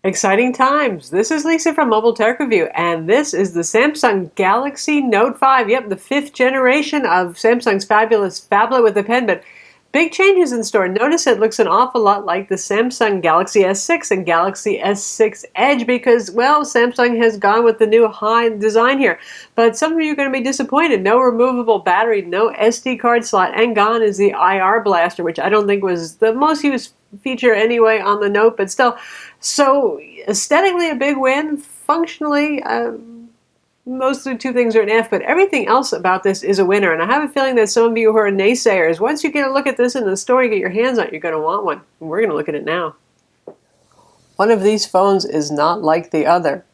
Exciting times. This is Lisa from Mobile Tech Review, and this is the Samsung Galaxy Note 5. Yep, the 5th generation of Samsung's fabulous phablet with a pen, but big changes in store. Notice it looks an awful lot like the Samsung Galaxy S6 and Galaxy S6 Edge because, well, Samsung has gone with the new high design here. But some of you are going to be disappointed. No removable battery, no SD card slot, and gone is the IR blaster, which I don't think was the most used feature anyway on the Note, but still. So aesthetically a big win, functionally most of the two things are an F, but everything else about this is a winner. And I have a feeling that some of you who are naysayers, once you get a look at this in the store, you get your hands on it, you're going to want one. And we're going to look at it now. One of these phones is not like the other.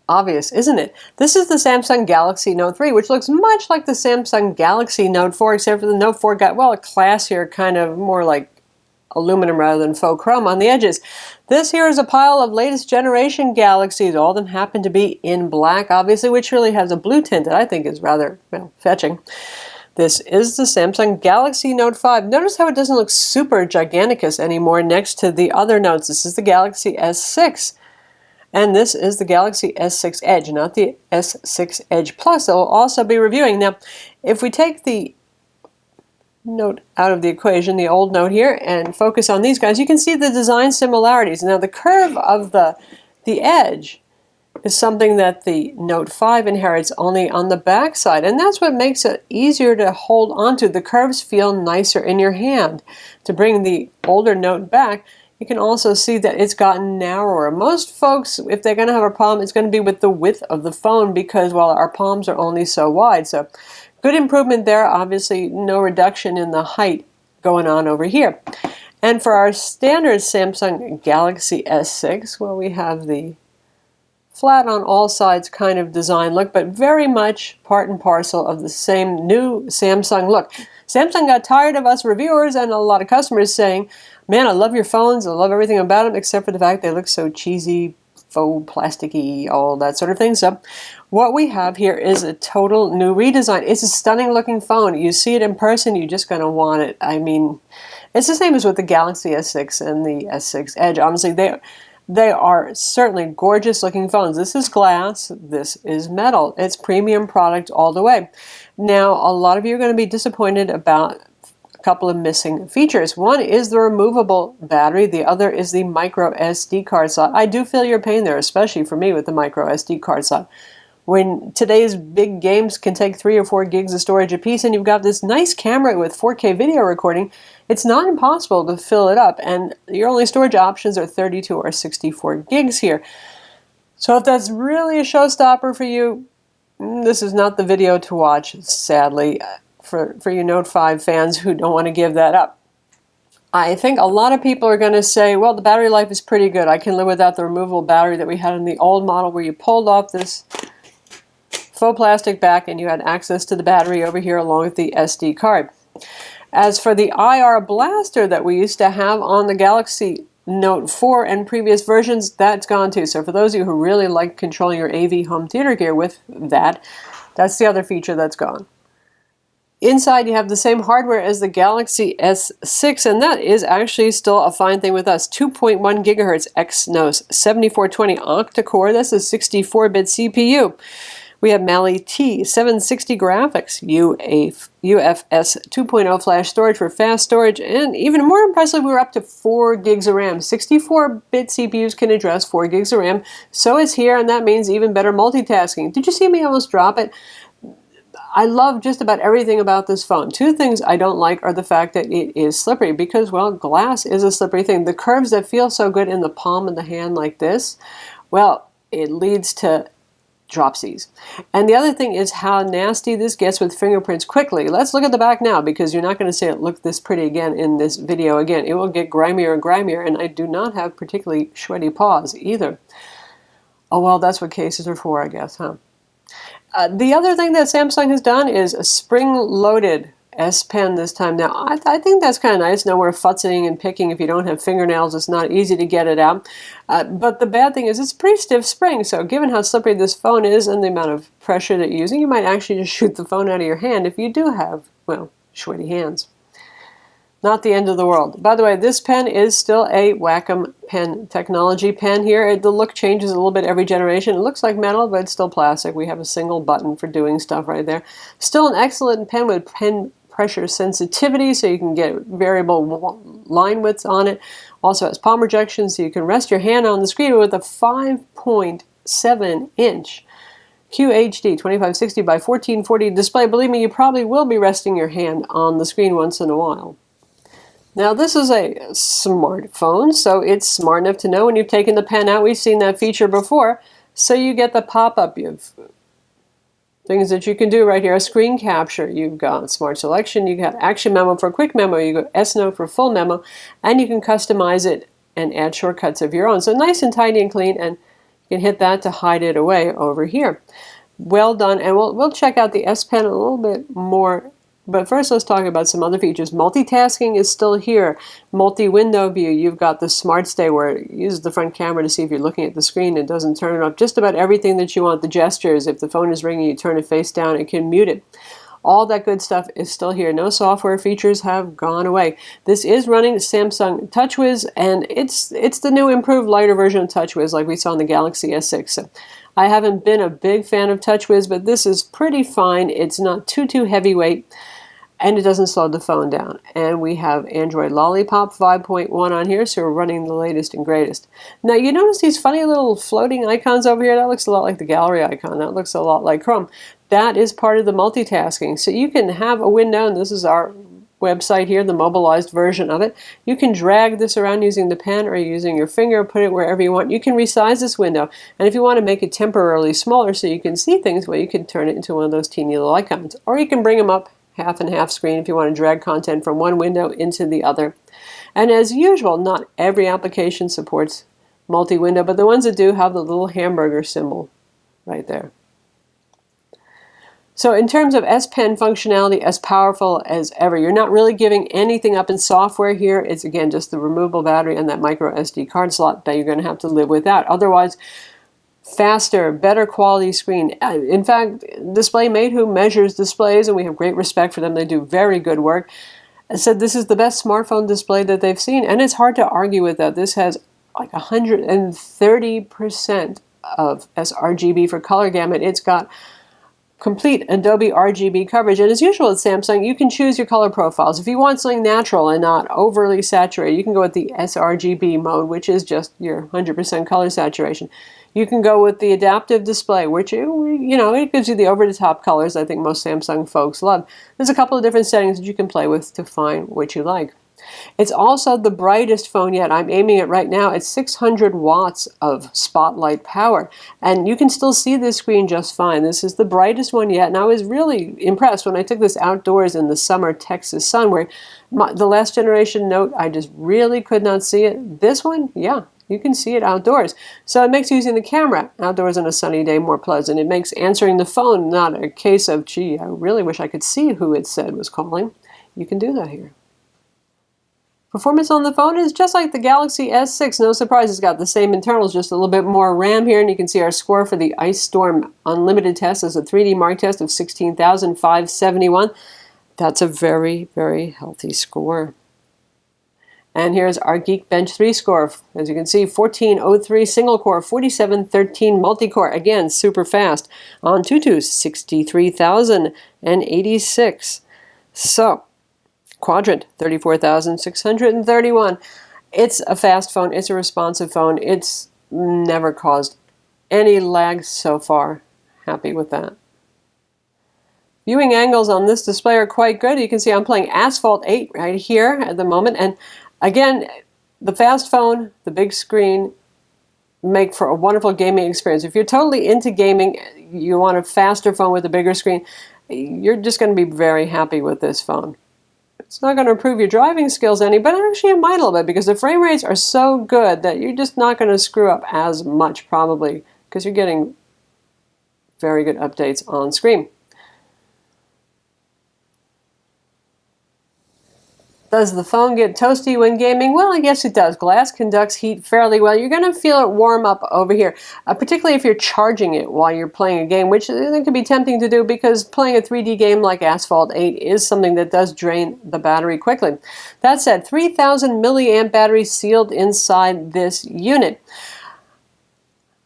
Obvious, isn't it? This is the Samsung Galaxy Note 3, which looks much like the Samsung Galaxy Note 4, except for the Note 4 got, well, a classier, kind of more like aluminum rather than faux chrome on the edges. This here is a pile of latest generation Galaxies. All of them happen to be in black, obviously, which really has a blue tint that I think is rather, well, fetching. This is the Samsung Galaxy Note 5. Notice how it doesn't look super giganticus anymore next to the other Notes. This is the Galaxy S6. And this is the Galaxy S6 Edge, not the S6 Edge Plus that we'll also be reviewing. Now, if we take the Note out of the equation, the old Note here, and focus on these guys, you can see the design similarities. Now the curve of the edge is something that the Note 5 inherits only on the back side, and that's what makes it easier to hold onto. The curves feel nicer in your hand. To bring the older Note back, you can also see that it's gotten narrower. Most folks, if they're going to have a problem, it's going to be with the width of the phone because, well, our palms are only so wide. So good improvement there. Obviously, no reduction in the height going on over here. And for our standard Samsung Galaxy S6, well, we have the flat on all sides kind of design look, but very much part and parcel of the same new Samsung look. Samsung got tired of us reviewers and a lot of customers saying, man, I love your phones, I love everything about them, except for the fact they look so cheesy, faux, plasticky, all that sort of thing. So what we have here is a total new redesign. It's a stunning looking phone. You see it in person, you're just going to want it. I mean, it's the same as with the Galaxy S6 and the S6 Edge. Honestly, they are certainly gorgeous looking phones. This is glass, this is metal. It's premium product all the way. Now, a lot of you are going to be disappointed about a couple of missing features. One is the removable battery. The other is the micro SD card slot. I do feel your pain there, especially for me with the micro SD card slot. When today's big games can take 3 or 4 gigs of storage apiece and you've got this nice camera with 4K video recording, it's not impossible to fill it up, and your only storage options are 32 or 64 gigs here. So if that's really a showstopper for you, this is not the video to watch, sadly, for you Note 5 fans who don't want to give that up. I think a lot of people are going to say, well, the battery life is pretty good. I can live without the removable battery that we had in the old model where you pulled off this faux plastic back and you had access to the battery over here along with the SD card. As for the IR blaster that we used to have on the Galaxy Note 4 and previous versions, that's gone too. So for those of you who really like controlling your AV home theater gear with that, that's the other feature that's gone. Inside you have the same hardware as the Galaxy S6, and that is actually still a fine thing with us. 2.1 gigahertz Exynos 7420 octa-core, that's a 64-bit CPU. We have Mali T 760 graphics, UFS 2.0 flash storage for fast storage, and even more impressive, we're up to 4 gigs of RAM. 64-bit CPUs can address 4 gigs of RAM, so it's here, and that means even better multitasking. Did you see me almost drop it? I love just about everything about this phone. 2 things I don't like are the fact that it is slippery because, well, glass is a slippery thing. The curves that feel so good in the palm of the hand like this, well, it leads to dropsies. And the other thing is how nasty this gets with fingerprints quickly. Let's look at the back now because you're not going to see it look this pretty again in this video. Again, it will get grimier and grimier, and I do not have particularly sweaty paws either. Oh, well, that's what cases are for, I guess, huh? The other thing that Samsung has done is a spring-loaded S Pen this time. Now, I think that's kind of nice. No more futzing and picking. If you don't have fingernails, it's not easy to get it out. But the bad thing is it's pretty stiff spring, so given how slippery this phone is and the amount of pressure that you're using, you might actually just shoot the phone out of your hand if you do have, well, sweaty hands. Not the end of the world. By the way, this pen is still a Wacom pen technology pen here. The look changes a little bit every generation. It looks like metal, but it's still plastic. We have a single button for doing stuff right there. Still an excellent pen with pen pressure sensitivity, so you can get variable line widths on it. Also has palm rejection, so you can rest your hand on the screen with a 5.7-inch QHD 2560 by 1440 display. Believe me, you probably will be resting your hand on the screen once in a while. Now this is a smartphone, so it's smart enough to know when you've taken the pen out. We've seen that feature before. So you get the pop-up. You have things that you can do right here. A screen capture. You've got smart selection. You've got action memo for quick memo. You've got S-Note for full memo. And you can customize it and add shortcuts of your own. So nice and tidy and clean, and you can hit that to hide it away over here. Well done. And we'll check out the S Pen a little bit more. But first, let's talk about some other features. Multitasking is still here. Multi-window view. You've got the Smart Stay, where it uses the front camera to see if you're looking at the screen. It doesn't turn it off. Just about everything that you want. The gestures. If the phone is ringing, you turn it face down. It can mute it. All that good stuff is still here. No software features have gone away. This is running Samsung TouchWiz, and it's the new improved lighter version of TouchWiz, like we saw in the Galaxy S6. So I haven't been a big fan of TouchWiz, but this is pretty fine. It's not too heavyweight, and it doesn't slow the phone down. And we have Android Lollipop 5.1 on here, so we're running the latest and greatest. Now, you notice these funny little floating icons over here? That looks a lot like the gallery icon. That looks a lot like Chrome. That is part of the multitasking. So you can have a window, and this is our website here, the mobilized version of it. You can drag this around using the pen or using your finger, put it wherever you want. You can resize this window, and if you want to make it temporarily smaller so you can see things, well, you can turn it into one of those teeny little icons. Or you can bring them up half and half screen if you want to drag content from one window into the other. And as usual, not every application supports multi-window, but the ones that do have the little hamburger symbol right there. So in terms of S Pen functionality, as powerful as ever. You're not really giving anything up in software here. It's, again, just the removable battery and that microSD card slot that you're going to have to live without. Otherwise, faster, better quality screen. In fact, DisplayMate, who measures displays, and we have great respect for them, they do very good work, said this is the best smartphone display that they've seen, and it's hard to argue with that. This has like 130% of sRGB for color gamut. It's got complete Adobe RGB coverage, and as usual at Samsung, you can choose your color profiles. If you want something natural and not overly saturated, you can go with the sRGB mode, which is just your 100% color saturation. You can go with the adaptive display, which, it gives you the over-the-top colors I think most Samsung folks love. There's a couple of different settings that you can play with to find what you like. It's also the brightest phone yet. I'm aiming it right now at 600 watts of spotlight power, and you can still see this screen just fine. This is the brightest one yet, and I was really impressed when I took this outdoors in the summer Texas sun, where the last generation Note, I just really could not see it. This one, yeah, you can see it outdoors. So it makes using the camera outdoors on a sunny day more pleasant. It makes answering the phone not a case of, gee, I really wish I could see who it said was calling. You can do that here. Performance on the phone is just like the Galaxy S6. No surprise, it's got the same internals, just a little bit more RAM here. And you can see our score for the Ice Storm Unlimited test is a 3D Mark test of 16,571. That's a very, very healthy score. And here's our Geekbench 3 score. As you can see, 1403 single core, 4713 multi-core. Again, super fast. On Antutu, 63,086. So, Quadrant, 34,631. It's a fast phone. It's a responsive phone. It's never caused any lag so far. Happy with that. Viewing angles on this display are quite good. You can see I'm playing Asphalt 8 right here at the moment. And again, the fast phone, the big screen, make for a wonderful gaming experience. If you're totally into gaming, you want a faster phone with a bigger screen, you're just going to be very happy with this phone. It's not going to improve your driving skills any, but actually it might a little bit, because the frame rates are so good that you're just not going to screw up as much, probably, because you're getting very good updates on screen. Does the phone get toasty when gaming? Well, I guess it does. Glass conducts heat fairly well. You're going to feel it warm up over here, particularly if you're charging it while you're playing a game, which it can be tempting to do because playing a 3D game like Asphalt 8 is something that does drain the battery quickly. That said, 3,000 milliamp battery sealed inside this unit.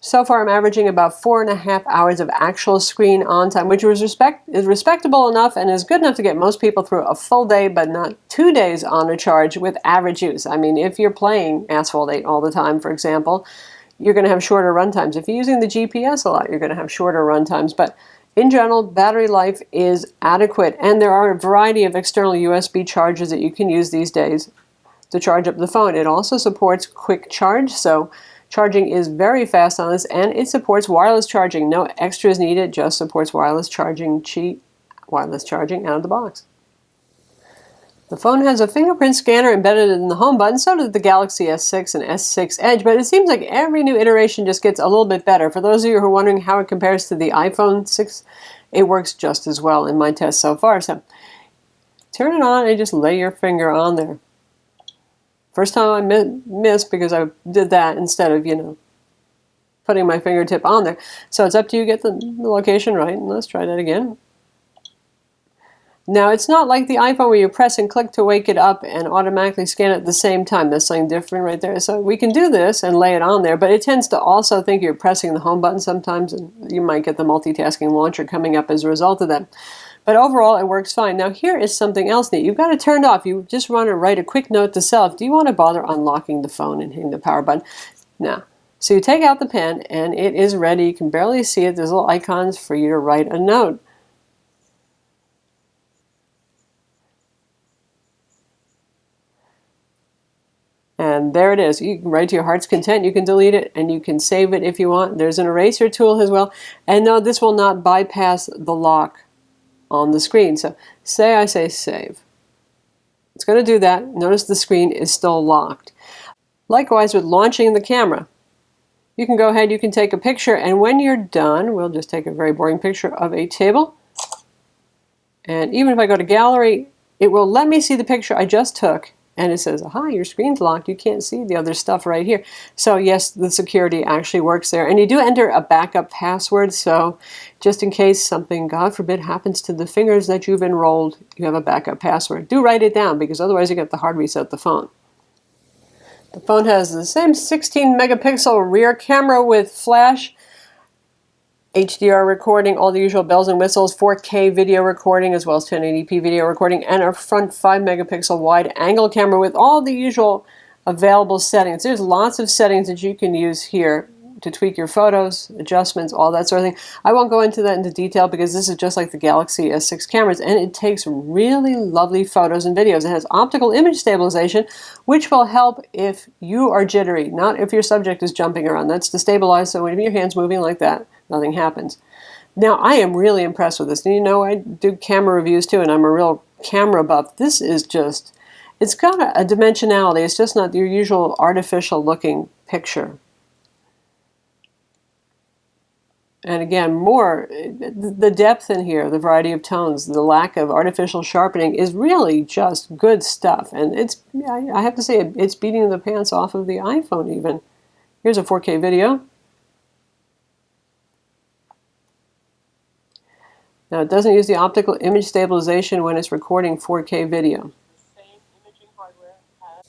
So far, I'm averaging about 4.5 hours of actual screen on time, which is respectable enough and is good enough to get most people through a full day, but not 2 days on a charge with average use. I mean, if you're playing Asphalt 8 all the time, for example, you're going to have shorter run times. If you're using the GPS a lot, you're going to have shorter run times. But in general, battery life is adequate, and there are a variety of external USB chargers that you can use these days to charge up the phone. It also supports quick charge, so charging is very fast on this, and it supports wireless charging. No extras needed, just supports wireless charging, cheap wireless charging out of the box. The phone has a fingerprint scanner embedded in the home button, so did the Galaxy S6 and S6 Edge, but it seems like every new iteration just gets a little bit better. For those of you who are wondering how it compares to the iPhone 6, it works just as well in my tests so far. So turn it on and just lay your finger on there. First time I missed because I did that instead of, putting my fingertip on there. So it's up to you to get the location right, and let's try that again. Now, it's not like the iPhone where you press and click to wake it up and automatically scan it at the same time. That's something different right there. So we can do this and lay it on there, but it tends to also think you're pressing the home button sometimes, and you might get the multitasking launcher coming up as a result of that. But overall, it works fine. Now, here is something else neat. You've got it turned off. You just want to write a quick note to self. Do you want to bother unlocking the phone and hitting the power button? No. So you take out the pen, and it is ready. You can barely see it. There's little icons for you to write a note. And there it is. You can write to your heart's content. You can delete it, and you can save it if you want. There's an eraser tool as well. And no, this will not bypass the lock on the screen. So say I say save. It's going to do that. Notice the screen is still locked. Likewise with launching the camera. You can go ahead, you can take a picture, and when you're done, we'll just take a very boring picture of a table. And even if I go to gallery, it will let me see the picture I just took. And it says, aha, your screen's locked. You can't see the other stuff right here. So yes, the security actually works there. And you do enter a backup password. So just in case something, God forbid, happens to the fingers that you've enrolled, you have a backup password. Do write it down, because otherwise you get the hard reset the phone. The phone has the same 16 megapixel rear camera with flash, HDR recording, all the usual bells and whistles, 4K video recording as well as 1080p video recording, and a front 5 megapixel wide angle camera with all the usual available settings. There's lots of settings that you can use here to tweak your photos, adjustments, all that sort of thing. I won't go into that into detail because this is just like the Galaxy S6 cameras, and it takes really lovely photos and videos. It has optical image stabilization, which will help if you are jittery, not if your subject is jumping around. That's to stabilize, so when your hand's moving like that, nothing happens. Now, I am really impressed with this. And you know, I do camera reviews too, and I'm a real camera buff. This is just, it's got a dimensionality. It's just not your usual artificial looking picture. And again, the depth in here, the variety of tones, the lack of artificial sharpening is really just good stuff. And it's, I have to say, it's beating the pants off of the iPhone even. Here's a 4K video. Now, it doesn't use the optical image stabilization when it's recording 4K video.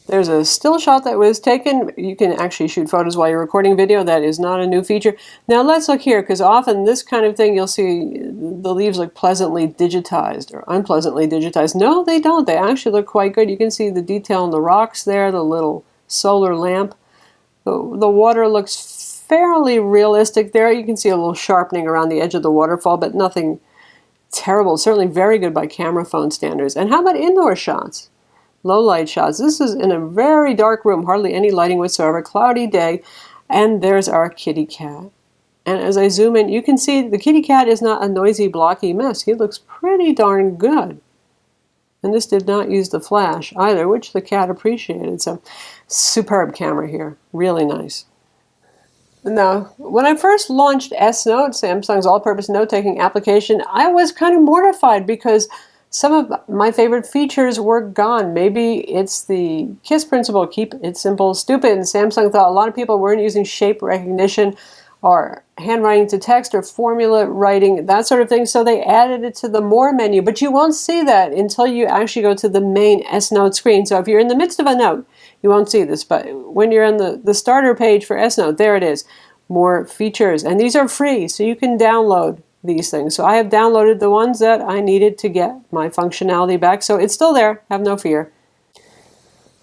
There's a still shot that was taken. You can actually shoot photos while you're recording video. That is not a new feature. Now let's look here, because often this kind of thing you'll see the leaves look pleasantly digitized or unpleasantly digitized. No, they don't. They actually look quite good. You can see the detail in the rocks there, the little solar lamp. The water looks fairly realistic there. You can see a little sharpening around the edge of the waterfall, but nothing terrible. Certainly very good by camera phone standards. And how about indoor shots? Low light shots. This is in a very dark room, hardly any lighting whatsoever, cloudy day, and there's our kitty cat. And as I zoom in, you can see the kitty cat is not a noisy, blocky mess. He looks pretty darn good. And this did not use the flash either, which the cat appreciated. So, superb camera here. Really nice. Now, when I first launched S Note, Samsung's all-purpose note-taking application, I was kind of mortified because Some of my favorite features were gone. Maybe it's the KISS principle, keep it simple, stupid. And Samsung thought a lot of people weren't using shape recognition or handwriting to text or formula writing, that sort of thing. So they added it to the More menu. But you won't see that until you actually go to the main S Note screen. So if you're in the midst of a note, you won't see this. But when you're on the starter page for S Note, there it is. More features. And these are free, so you can download these things. So I have downloaded the ones that I needed to get my functionality back. So it's still there, have no fear.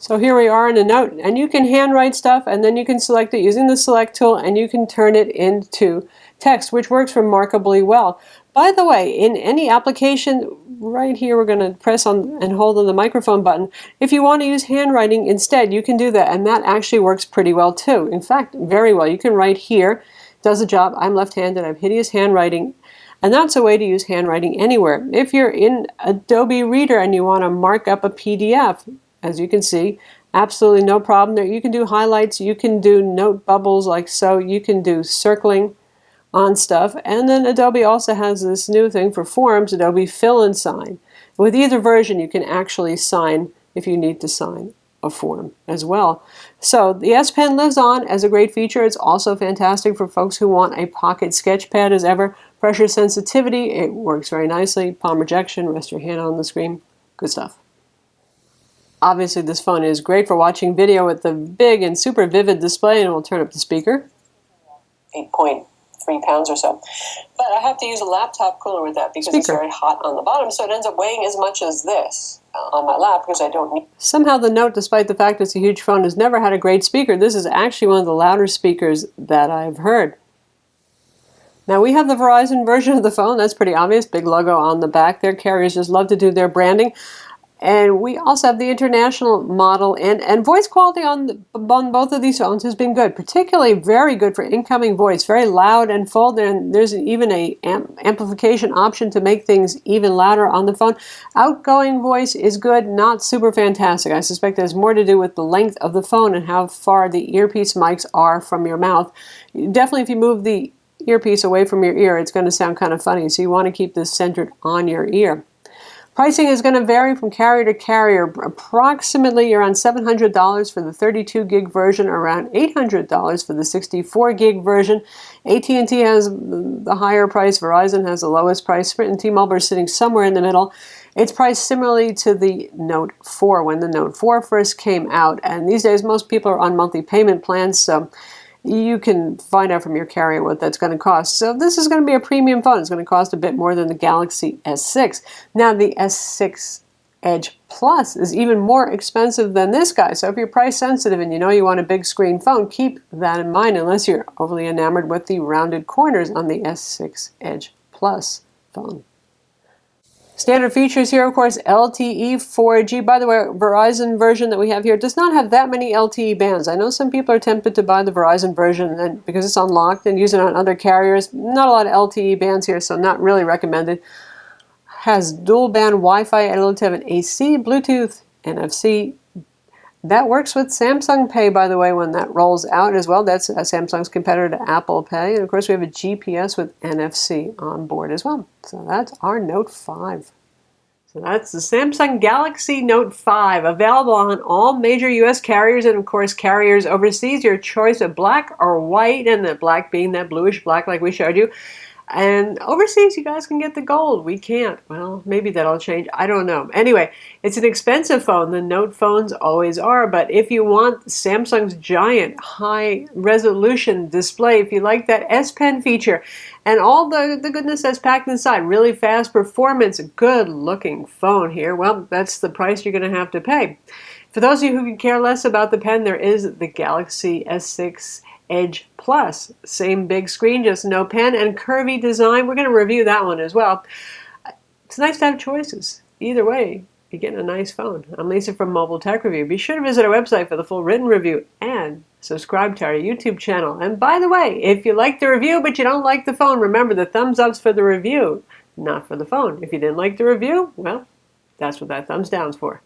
So here we are in a note, and you can handwrite stuff, and then you can select it using the select tool, and you can turn it into text, which works remarkably well. By the way, in any application, right here we're going to press on and hold on the microphone button. If you want to use handwriting instead, you can do that, and that actually works pretty well too. In fact, very well. You can write here, does the job. I'm left-handed, I have hideous handwriting. And that's a way to use handwriting anywhere. If you're in Adobe Reader and you want to mark up a PDF, as you can see, absolutely no problem there. You can do highlights, you can do note bubbles like so, you can do circling on stuff. And then Adobe also has this new thing for forms, Adobe Fill and Sign. With either version, you can actually sign if you need to sign a form as well. So the S Pen lives on as a great feature. It's also fantastic for folks who want a pocket sketch pad as ever. Pressure sensitivity, it works very nicely. Palm rejection, rest your hand on the screen. Good stuff. Obviously this phone is great for watching video with the big and super vivid display, and we'll turn up the speaker. 8.3 pounds or so. But I have to use a laptop cooler with that because it's very hot on the bottom, so it ends up weighing as much as this on my lap because I don't need. Somehow the Note, despite the fact it's a huge phone, has never had a great speaker. This is actually one of the louder speakers that I've heard. Now we have the Verizon version of the phone. That's pretty obvious. Big logo on the back there. Carriers just love to do their branding. And we also have the international model, and voice quality on both of these phones has been good, particularly very good for incoming voice, very loud and full, and there's even a amplification option to make things even louder on the phone. Outgoing voice is good, not super fantastic. I suspect it has more to do with the length of the phone and how far the earpiece mics are from your mouth. Definitely if you move the earpiece away from your ear, it's going to sound kind of funny, so you want to keep this centered on your ear. Pricing is going to vary from carrier to carrier. Approximately around $700 for the 32 gig version, around $800 for the 64 gig version. AT&T has the higher price, Verizon has the lowest price, Sprint and T-Mobile are sitting somewhere in the middle. It's priced similarly to the Note 4 when the Note 4 first came out, and these days most people are on monthly payment plans, so you can find out from your carrier what that's going to cost. So this is going to be a premium phone. It's going to cost a bit more than the Galaxy S6. Now the S6 Edge Plus is even more expensive than this guy. So if you're price sensitive and you know you want a big screen phone, keep that in mind unless you're overly enamored with the rounded corners on the S6 Edge Plus phone. Standard features here, of course, LTE 4G. By the way, Verizon version that we have here does not have that many LTE bands. I know some people are tempted to buy the Verizon version and because it's unlocked and use it on other carriers. Not a lot of LTE bands here, so not really recommended. Has dual band Wi-Fi, able to have an AC, Bluetooth, NFC. That works with Samsung Pay, by the way, when that rolls out as well. That's Samsung's competitor to Apple Pay. And of course, we have a GPS with NFC on board as well. So that's our Note 5. So that's the Samsung Galaxy Note 5, available on all major US carriers and of course carriers overseas. Your choice of black or white, and the black being that bluish black like we showed you. And overseas, you guys can get the gold. We can't. Well, maybe that'll change. I don't know. Anyway, it's an expensive phone. The Note phones always are. But if you want Samsung's giant high-resolution display, if you like that S Pen feature, and all the goodness that's packed inside, really fast performance, good-looking phone here, well, that's the price you're going to have to pay. For those of you who can care less about the pen, there is the Galaxy S6 Edge Plus. Same big screen, just no pen, and curvy design. We're going to review that one as well. It's nice to have choices. Either way, you're getting a nice phone. I'm Lisa from Mobile Tech Review. Be sure to visit our website for the full written review and subscribe to our YouTube channel. And by the way, if you like the review but you don't like the phone, remember the thumbs up's for the review, not for the phone. If you didn't like the review, well, that's what that thumbs down's for.